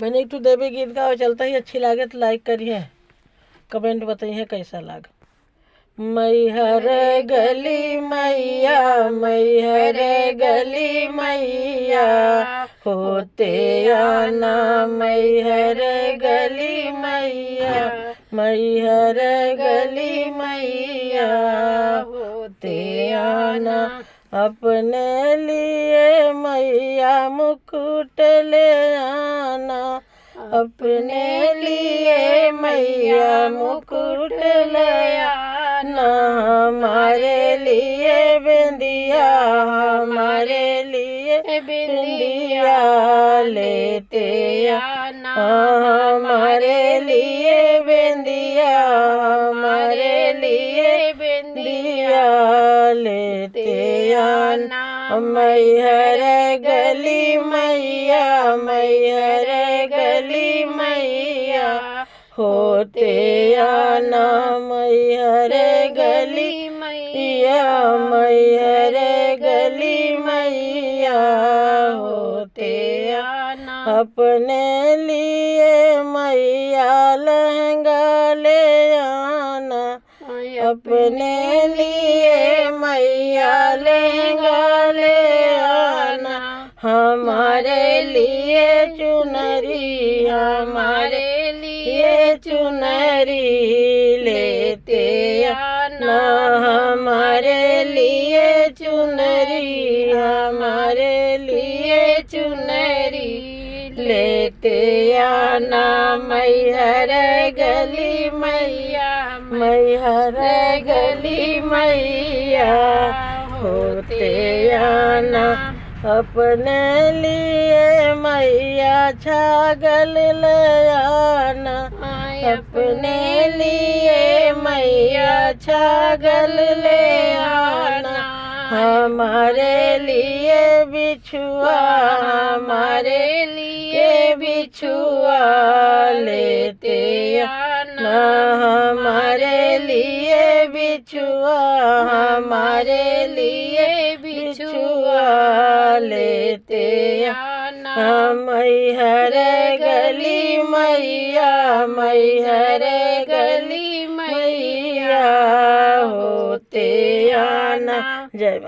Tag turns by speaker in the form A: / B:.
A: मैंने एक देवी गीत गाओ चलता ही अच्छी लागे तो लाइक करिए, कमेंट बताइए कैसा लागा। मैहर गली मैया, मैहर गली मैया, होते आना मैहर गली मैया, मैहर गली मैया, होते आना। अपने लिए मैया मुकुट ले आना, अपने लिए मैया मुकुट ले आना। हमारे लिए बिंदिया, हमारे लिए बिंदिया लेते आना। हमारे लिए बिंदिया, हमारे लिए बिंदिया लेते आना। मैहर गली मैया, मैहर गली मैया, होते आना मैहर गली मैया, मैहर गली मैया, होते आना। अपने लिए मैया लहंगा ले आना, अपने लिए मैया लहंगा ले आना। हमारे लिए चुनरी, हमारे लिए चुनरी लेते आना। हमारे लिए चुनरी, हमारे लिए चुनरी लेते आना। मैहर गली मैया, मैहर गली मैया, होते आना। अपने लिए मैया छागल ले आना, अपने लिए मैया छागल ले आना। हमारे लिए बिछुआ, हमारे लिए बिछुआ लेते आना। हमारे लिए बिछुआ, हमारे लिए बिछुआ लेते आना। मैहर गली मैया, मैहर गली मैया, होते आना। जय